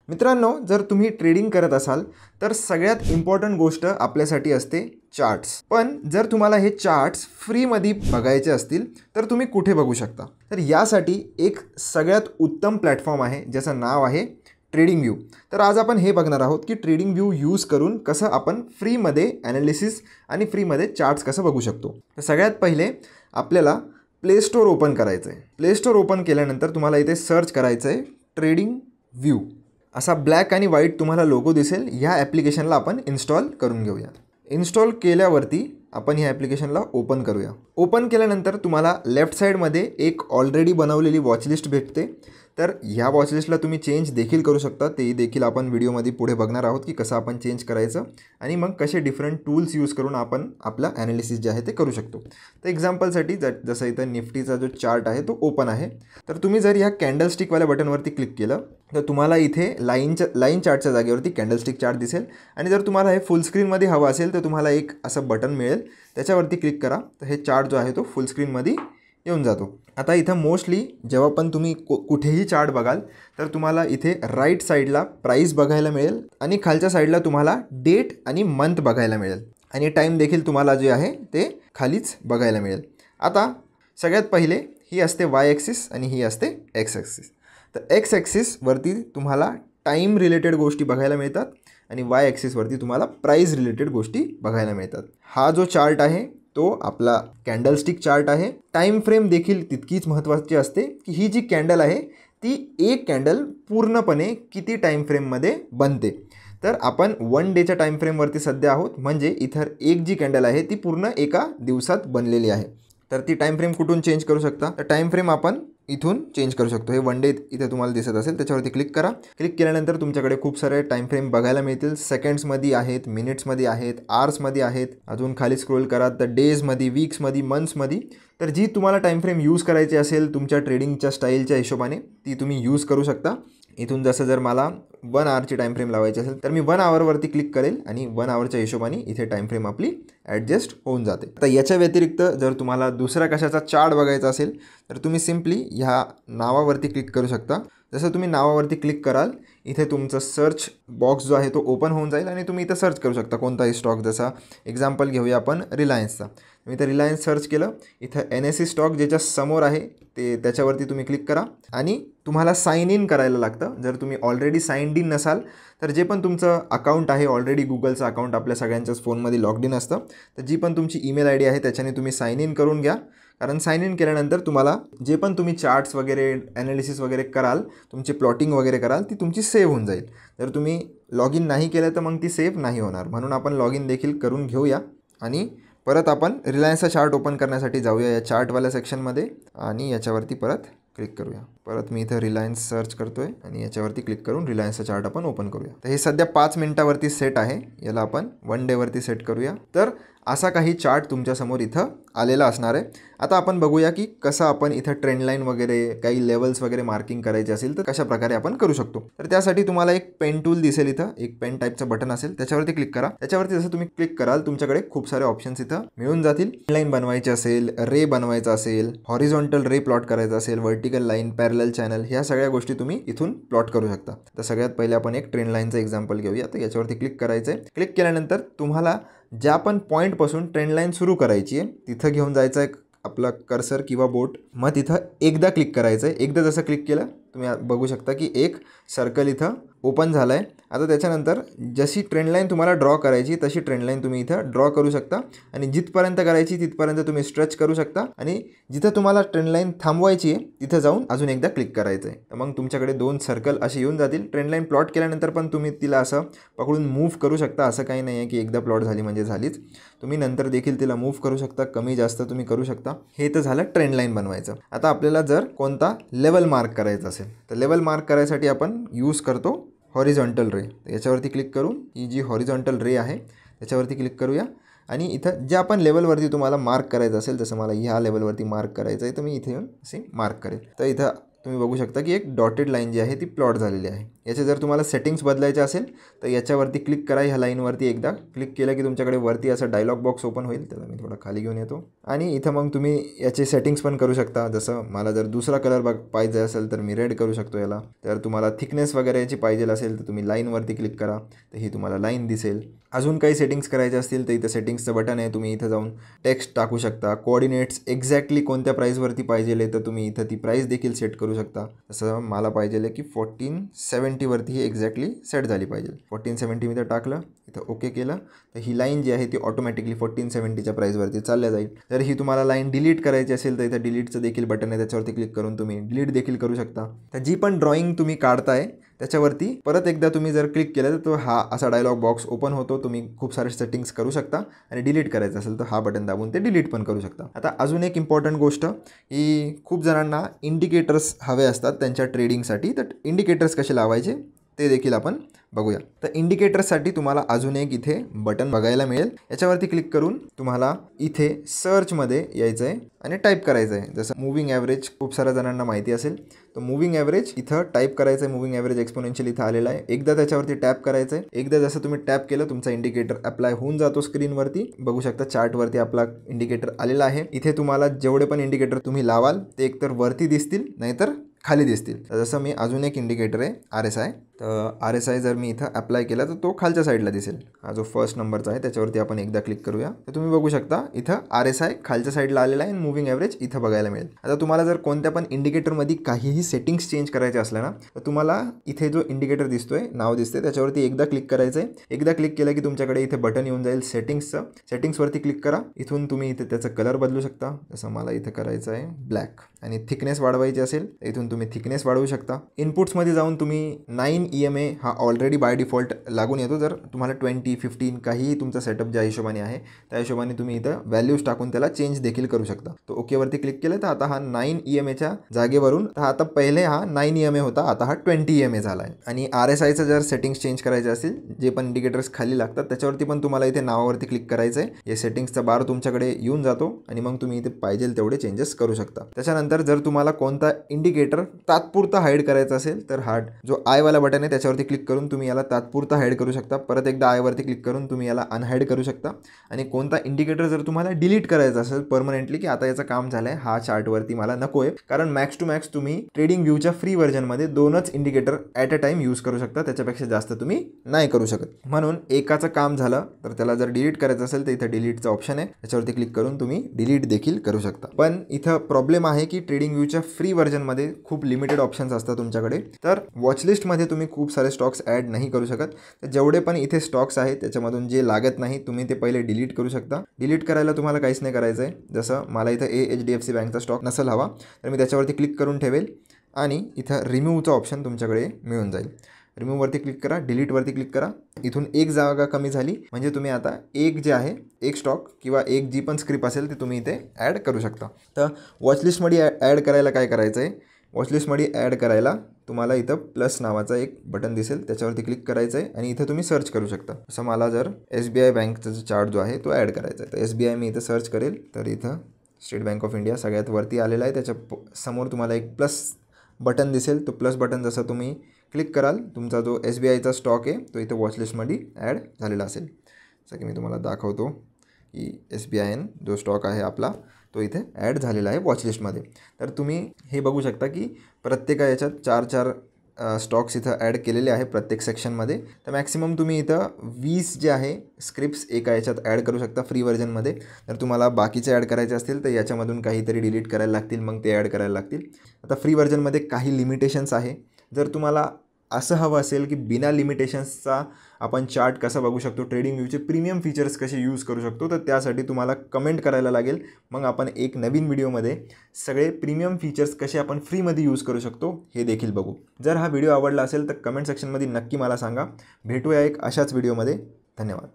मित्रांनो, जर तुम्ही ट्रेडिंग करत असाल तर सगळ्यात इम्पॉर्टंट गोष्ट आपल्यासाठी असते चार्ट्स. पण जर तुम्हाला हे चार्ट्स फ्रीमध्ये बघायचे असतील तर तुम्ही कुठे बघू शकता? तर यासाठी एक सगळ्यात उत्तम प्लॅटफॉर्म आहे ज्याचं नाव आहे ट्रेडिंग व्यू. तर आज आपण हे बघणार आहोत की ट्रेडिंग व्यू यूज करून कसं आपण फ्रीमध्ये ॲनालिसिस आणि फ्रीमध्ये चार्ट्स कसं बघू शकतो. तर सगळ्यात पहिले आपल्याला प्ले स्टोअर ओपन करायचं आहे. प्ले स्टोअर ओपन केल्यानंतर तुम्हाला इथे सर्च करायचं आहे ट्रेडिंग व्यू. असा ब्लॅक आणि व्हाईट तुम्हाला लोगो दिसेल. ह्या ॲप्लिकेशनला आपण इन्स्टॉल करून घेऊया. इन्स्टॉल केल्यावरती आपण ह्या ॲप्लिकेशनला ओपन करूया. ओपन केल्यानंतर तुम्हाला लेफ्ट साईडमध्ये एक ऑलरेडी बनवलेली वॉचलिस्ट भेटते. तर ह्या वॉचलिस्टला तुम्ही चेंज देखील करू शकता. ते देखील आपण व्हिडिओमध्ये पुढे बघणार आहोत की कसं आपण चेंज करायचं आणि मग कसे डिफरंट टूल्स यूज करून आपण आपला ॲनालिसिस जे आहे ते करू शकतो. तर एक्झाम्पलसाठी जसं इथं निफ्टीचा जो चार्ट आहे तो ओपन आहे. तर तुम्ही जर ह्या कॅन्डलस्टिकवाल्या बटनवरती क्लिक केलं तर तुम्हाला इथे लाईन चार्टच्या जागेवरती कॅन्डलस्टिक चार्ट दिसेल. आणि जर तुम्हाला हे फुल स्क्रीनमध्ये हवं असेल तर तुम्हाला एक असं बटन मिळेल, त्याच्यावरती क्लिक करा. तर हे चार्ट जो आहे तो फुल स्क्रीनमध्ये येऊन जातो. आता इथं मोस्टली जेव्हा पण तुम्ही कुठेही चार्ट बघाल तर तुम्हाला इथे राईट साईडला प्राईस बघायला मिळेल आणि खालच्या साईडला तुम्हाला डेट आणि मंथ बघायला मिळेल आणि टाईम देखील तुम्हाला जे आहे ते खालीच बघायला मिळेल. आता सगळ्यात पहिले ही असते वाय ॲक्सिस आणि ही असते एक्स ॲक्सिस. तर एक्स ॲक्सिसवरती तुम्हाला टाईम रिलेटेड गोष्टी बघायला मिळतात आणि वाय ॲक्सिसवरती तुम्हाला प्राईस रिलेटेड गोष्टी बघायला मिळतात. हा जो चार्ट आहे तो आपला कॅन्डलस्टिक चार्ट आहे. टाईम फ्रेम देखील तितकीच महत्त्वाची असते की ही जी कॅन्डल आहे ती एक कॅन्डल पूर्णपणे किती टाईम फ्रेममध्ये बनते. तर आपण 1 डेच्या टाईम फ्रेमवरती सध्या आहोत, म्हणजे इथं एक जी कॅन्डल आहे ती पूर्ण एका दिवसात बनलेली आहे. तर ती टाईम फ्रेम कुठून चेंज करू शकता? तर टाईम फ्रेम आपण इथून चेंज करू शकतो. हे 1 डे इथे तुम्हाला दिसत असेल, त्याच्यावरती क्लिक करा. क्लिक केल्यानंतर तुमच्याकडे खूप सारे टाईम फ्रेम बघायला मिळतील. सेकंड्समध्ये आहेत, मिनिट्समध्ये आहेत, आवर्समध्ये आहेत. अजून खाली स्क्रोल करा तर डेजमध्ये, वीक्समध्ये, मंथ्समध्ये. तर जी तुम्हाला टाईम फ्रेम यूज करायची असेल तुमच्या ट्रेडिंगच्या स्टाईलच्या हिशोबाने ती तुम्ही यूज करू शकता. इथून जसं जर मला 1 आवरची टाईम फ्रेम लावायची असेल तर मी 1 आवरवरती क्लिक करेल आणि 1 आवरच्या हिशोबाने इथे टाईम फ्रेम आपली ॲडजस्ट होऊन जाते. आता याच्या व्यतिरिक्त जर तुम्हाला दुसरा कशाचा चार्ट बघायचा असेल तर तुम्ही सिम्पली ह्या नावावरती क्लिक करू शकता. जसं तुम्ही नावावरती क्लिक कराल इथे तुमचं सर्च बॉक्स जो आहे तो ओपन होऊन जाईल आणि तुम्ही इथं सर्च करू शकता कोणताही स्टॉक. जसा एक्झाम्पल घेऊया आपण रिलायन्सचा. मी इथं रिलायन्स सर्च केलं. इथं NSE स्टॉक ज्याच्या समोर आहे ते त्याच्यावरती तुम्ही क्लिक करा आणि तुम्हाला साइन इन करायला लागतं. जर तुम्ही ऑलरेडी साइन्ड इन नसाल तर जे पण तुमचं अकाउंट आहे ऑलरेडी गुगलचं अकाउंट आपल्या सगळ्यांच्याच फोनमध्ये लॉग्ड इन असतं, तर जी पण तुमची ईमेल ID आहे त्याच्याने तुम्ही साइन इन करून घ्या. कारण साइन इन केल्यानंतर तुम्हाला जे पण तुम्ही चार्ट्स वगैरे ॲनालिसिस वगैरे कराल, तुमची प्लॉटिंग वगैरे कराल ती तुमची सेव्ह होऊन जाईल. जर तुम्ही लॉग इन नाही केलं तर मग ती सेव्ह नाही होणार. म्हणून आपण लॉग इन देखील करून घेऊया आणि परत आपण रिलायन्सचा चार्ट ओपन करण्यासाठी जाऊया या चार्टवाल्या सेक्शनमध्ये आणि याच्यावरती परत क्लिक करूया. परत मी इथं रिलायन्स सर्च करतो आहे आणि याच्यावरती क्लिक करून रिलायन्सचा चार्ट आपण ओपन करूया. तर हे सध्या 5 मिनिटावरती सेट आहे. याला आपण 1 डेवरती सेट करूया. तर असा काही चार्ट तुमच्यासमोर इथं आलेला असणार आहे. आता आपण बघूया की कसं आपण इथं ट्रेंड लाईन वगैरे काही लेवल्स वगैरे मार्किंग करायचे असेल तर कशा प्रकारे आपण करू शकतो. तर त्यासाठी तुम्हाला एक पेन टूल दिसेल. इथं एक पेन टाईपचं बटन असेल, त्याच्यावरती क्लिक करा. त्याच्यावरती जसं तुम्ही क्लिक कराल तुमच्याकडे खूप सारे ऑप्शन्स इथं मिळून जातील. लाईन बनवायची असेल, रे बनवायचा असेल, हॉरिझॉन्टल रे प्लॉट करायचा असेल, वर्टिकल लाईन, पॅरलल चॅनल, ह्या सगळ्या गोष्टी तुम्ही इथून प्लॉट करू शकता. तर सगळ्यात पहिले आपण एक ट्रेंड लाईनचं एक्झाम्पल घेऊया. तर याच्यावरती क्लिक करायचं आहे. क्लिक केल्यानंतर तुम्हाला ज्या पण पॉईंटपासून ट्रेंड लाईन सुरू करायची आहे तिथं घेऊन जायचं आहे आपला कर्सर किंवा बोट. मग तिथं एकदा क्लिक करायचं आहे. एकदा जसं क्लिक केलं तुम्ही बघू शकता की एक सर्कल इथं ओपन झालं आहे. आता त्याच्यानंतर जशी ट्रेंड लाईन तुम्हाला ड्रॉ करायची तशी ट्रेंड लाईन तुम्ही इथं ड्रॉ करू शकता आणि जिथपर्यंत करायची तिथपर्यंत तुम्ही स्ट्रेच करू शकता आणि जिथं तुम्हाला ट्रेंड लाईन थांबवायची आहे तिथं जाऊन अजून एकदा क्लिक करायचं आहे. तर मग तुमच्याकडे 2 सर्कल असे येऊन जातील. ट्रेंड लाईन प्लॉट केल्यानंतर पण तुम्ही तिला असं पकडून मूव्ह करू शकता. असं काही नाही आहे की एकदा प्लॉट झाली म्हणजे झालीच. तुम्ही नंतर देखील तिला मूव्ह करू शकता, कमी जास्त तुम्ही करू शकता. हे तर झालं ट्रेंड लाईन बनवायचं. आता आपल्याला जर कोणता लेवल मार्क करायचा असेल तर लेवल मार्क करायसाठी आपण यूज करतो हॉरिझॉन्टल रे. याच्यावरती क्लिक करून ही जी हॉरिझॉन्टल रे आहे त्याच्यावरती क्लिक करूया आणि इथं ज्या पण लेवलवरती तुम्हाला मार्क करायचं असेल, जसं मला ह्या लेवलवरती मार्क करायचं आहे तर मी इथे येऊन असे मार्क करेल. तर इथं तुम्ही बघू शकता की एक डॉटेड लाईन जी आहे ती प्लॉट झालेली आहे. याचे जर तुम्हाला सेटिंग्स बदलायचे असेल तर याच्यावरती क्लिक करा, ह्या लाईनवरती एकदा क्लिक केलं की तुमच्याकडे वरती असा डायलॉग बॉक्स ओपन होईल. त्याला मी थोडा खाली घेऊन येतो आणि इथं मग तुम्ही याचे सेटिंग्स पण करू शकता. जसं मला जर दुसरा कलर पाहिजे असेल तर मी रेड करू शकतो याला. तर तुम्हाला थिकनेस वगैरे याची पाहिजे असेल तर तुम्ही लाईनवरती क्लिक करा, तर ही तुम्हाला लाईन दिसेल. अजून काही सेटिंग्स करायचे असतील तर इथं सेटिंग्सचं बटन आहे, तुम्ही इथं जाऊन टेक्स्ट टाकू शकता. कोऑर्डिनेट्स एक्झॅक्टली कोणत्या प्राईसवरती पाहिजे तर तुम्ही इथं ती प्राईस देखील सेट करू शकता. जसं मला पाहिजे की 1470वरती ही एक्झॅक्टली सेट झाली पाहिजे. 1470 मी तर टाकलं, इथं ओके केलं तर ही लाईन जी आहे ती ऑटोमॅटिकली 1470च्या प्राईसवरती चालल्या जाईल. जर ही तुम्हाला लाईन डिलीट करायची असेल तर इथं डिलीटचं देखील बटन आहे, त्याच्यावरती क्लिक करून तुम्ही डिलीट देखील करू शकता. तर जी पण ड्रॉइंग तुम्ही काढताय त्याच्यावरती परत एकदा तुम्ही जर क्लिक केलं तर तो हा असा डायलॉग बॉक्स ओपन होतो. तुम्ही खूप सारे सेटिंग्स करू शकता आणि डिलीट करायचं असेल तर हा बटन दाबून ते डिलीट पण करू शकता. आता अजून एक इम्पॉर्टंट गोष्ट की खूप जणांना इंडिकेटर्स हवे असतात त्यांच्या ट्रेडिंगसाठी, तर इंडिकेटर्स कसे लावायचे ते देखील आपण बघूया. तर इंडिकेटर्ससाठी तुम्हाला अजून एक इथे बटन बघायला मिळेल. याच्यावरती क्लिक करून तुम्हाला इथे सर्चमध्ये यायचं आहे आणि टाईप करायचं आहे. जसं मूव्हिंग ॲव्हरेज खूप साऱ्या जणांना माहिती असेल, तर मूव्हिंग ॲव्हरेज इथं टाईप करायचं आहे. मूव्हिंग ॲव्हरेज एक्सपोनेन्शियल इथं आलेला आहे. एकदा त्याच्यावरती टॅप करायचं आहे. एकदा जसं तुम्ही टॅप केलं तुमचा इंडिकेटर अप्लाय होऊन जातो स्क्रीनवरती. बघू शकता चार्टवरती आपला इंडिकेटर आलेला आहे. इथे तुम्हाला जेवढे पण इंडिकेटर तुम्ही लावाल ते एकतर वरती दिसतील नाहीतर खाली दिसतील. जसं मी अजून एक इंडिकेटर आहे RSI, तर RSI जर मी इथं अप्लाय केला तर तो खालच्या साईडला दिसेल. हा जो फर्स्ट नंबरचा आहे त्याच्यावरती आपण एकदा क्लिक करूया, तर तुम्ही बघू शकता इथं RSI खालच्या साईडला आलेला आहे आणि मूव्हिंग ॲव्हरेज इथं बघायला मिळेल. आता तुम्हाला जर कोणत्या पण इंडिकेटरमध्ये काहीही सेटिंग्स चेंज करायचे असल्या ना तर तुम्हाला इथे जो इंडिकेटर दिसतोय नाव दिसते त्याच्यावरती एकदा क्लिक करायचं आहे. एकदा क्लिक केलं की तुमच्याकडे इथे बटन येऊन जाईल सेटिंग्सचं. सेटिंग्सवरती क्लिक करा. इथून तुम्ही इथे त्याचा कलर बदलू शकता. जसं मला इथं करायचं आहे ब्लॅक आणि थिकनेस वाढवायची असेल इथून तुम्ही थिकनेस वाढवू शकता. इनपुट्समध्ये जाऊन तुम्ही 9 EMA हा ऑलरेडी बाय डिफॉल्ट लागून येतो. जर तुम्हाला 20, 15 काहीही तुमचा सेटअप ज्या हिशोबाने आहे त्या हिशोबाने तुम्ही इथं व्हॅल्यूज टाकून त्याला चेंज देखील करू शकता. तो ओकेवरती क्लिक केलं तर आता हा 9 EMAच्या जागेवरून तर आता पहिले हा 9 EMA होता, आता हा 20 EMA झाला आहे. आणि RSIचं जर सेटिंग्स चेंज करायचे असतील जे पण इंडिकेटर्स खाली लागतात त्याच्यावरती पण तुम्हाला इथे नावावरती क्लिक करायचं आहे. हे सेटिंग्सचा बार तुमच्याकडे येऊन जातो आणि मग तुम्ही इथे पाहिजे तेवढे चेंजेस करू शकता. त्याच्यानंतर जर तुम्हाला कोणता इंडिकेटर तात्पुरता हाईड करायचा असेल तर हा जो आयवाला बटन आहे त्याच्यावरती क्लिक करून तुम्ही याला तात्पुरता हाईड करू शकता. परत एकदा आयवरती क्लिक करून तुम्ही याला अनहाईड करू शकता. आणि कोणता इंडिकेटर जर तुम्हाला डिलीट करायचा असेल परमनंटली की आता याचं काम झालं आहे, हा चार्टवरती मला नको आहे, कारण मॅक्स टू मॅक्स तुम्ही ट्रेडिंग व्ह्यूच्या फ्री व्हर्जनमध्ये 2च indicator at a time use करू शकता, त्याच्यापेक्षा जास्त तुम्ही नाही करू शकत. म्हणून एकाचं काम झालं तर त्याला जर डिलीट करायचं असेल तर इथं डिलीटचं ऑप्शन आहे, त्याच्यावरती क्लिक करून तुम्ही डिलीट देखील करू शकता. पण इथं प्रॉब्लेम आहे की ट्रेडिंग व्ह्यूच्या फ्री व्हर्जनमध्ये खूप लिमिटेड ऑप्शन्स असतात तुमच्याकडे. तर वॉचलिस्टमध्ये तुम्ही खूप सारे स्टॉक्स ॲड नाही करू शकत. तर जेवढे पण इथे स्टॉक्स आहेत त्याच्यामधून जे लागत नाही तुम्ही ते पहिले डिलीट करू शकता. डिलीट करायला तुम्हाला काहीच नाही करायचं आहे. जसं मला इथं HDFC बँकचा स्टॉक नसेल हवा तर मी त्याच्यावरती क्लिक करून ठेवेल आणि इथं रिमूव्हचा ऑप्शन तुमच्याकडे मिळून जाईल. रिमूव्हवरती क्लिक करा, डिलीटवरती क्लिक करा. इथून एक जागा कमी झाली म्हणजे तुम्ही आता एक जे आहे एक स्टॉक किंवा एक जी पण स्क्रिप असेल ते तुम्ही इथे ॲड करू शकता. तर वॉचलिस्टमध्ये ॲड करायला काय करायचं आहे, वॉचलिस्टमध्ये ॲड करायला तुम्हाला इथं प्लस नावाचा एक बटन दिसेल त्याच्यावरती क्लिक करायचं आहे आणि इथं तुम्ही सर्च करू शकता. असं मला जर SBI बँकचा जो चार्ट जो आहे तो ॲड करायचा आहे तर SBI मी इथं सर्च करेल तर इथं स्टेट बँक ऑफ इंडिया सगळ्यात वरती आलेला आहे. त्याच्या समोर तुम्हाला एक प्लस बटन दिसेल. तो प्लस बटन जसं तुम्ही क्लिक कराल तुमचा जो SBIचा स्टॉक आहे तो इथं वॉचलिस्टमध्ये ॲड झालेला असेल. जसं की मी तुम्हाला दाखवतो की SBIN जो स्टॉक आहे आपला तो इथे ॲड झालेला आहे वॉचलिस्टमध्ये. तर तुम्ही हे बघू शकता की प्रत्येका याच्यात 4 स्टॉक्स इथं ॲड केलेले आहे प्रत्येक सेक्शनमध्ये. तर मॅक्सिमम तुम्ही इथं 20 जे आहे स्क्रिप्ट्स एका याच्यात ॲड करू शकता फ्री व्हर्जनमध्ये. जर तुम्हाला बाकीचे ॲड करायचे असतील तर याच्यामधून काहीतरी डिलीट करायला लागतील, मग ते ॲड करायला लागतील. आता फ्री व्हर्जनमध्ये काही लिमिटेशन्स आहे. जर तुम्हाला असं हवं असेल की बिना लिमिटेशन्सचा आपण चार्ट कसा बघू शकतो, ट्रेडिंग व्ह्यूचे प्रीमियम फीचर्स कसे यूज करू शकतो, तर त्यासाठी तुम्हाला कमेंट करायला लागेल. मग आपण एक नवीन व्हिडिओमध्ये सगळे प्रीमियम फीचर्स कसे आपण फ्रीमध्ये यूज करू शकतो हे देखील बघू. जर हा व्हिडिओ आवडला असेल तर कमेंट सेक्शनमध्ये नक्की मला सांगा. भेटूया एक अशाच व्हिडिओमध्ये. धन्यवाद.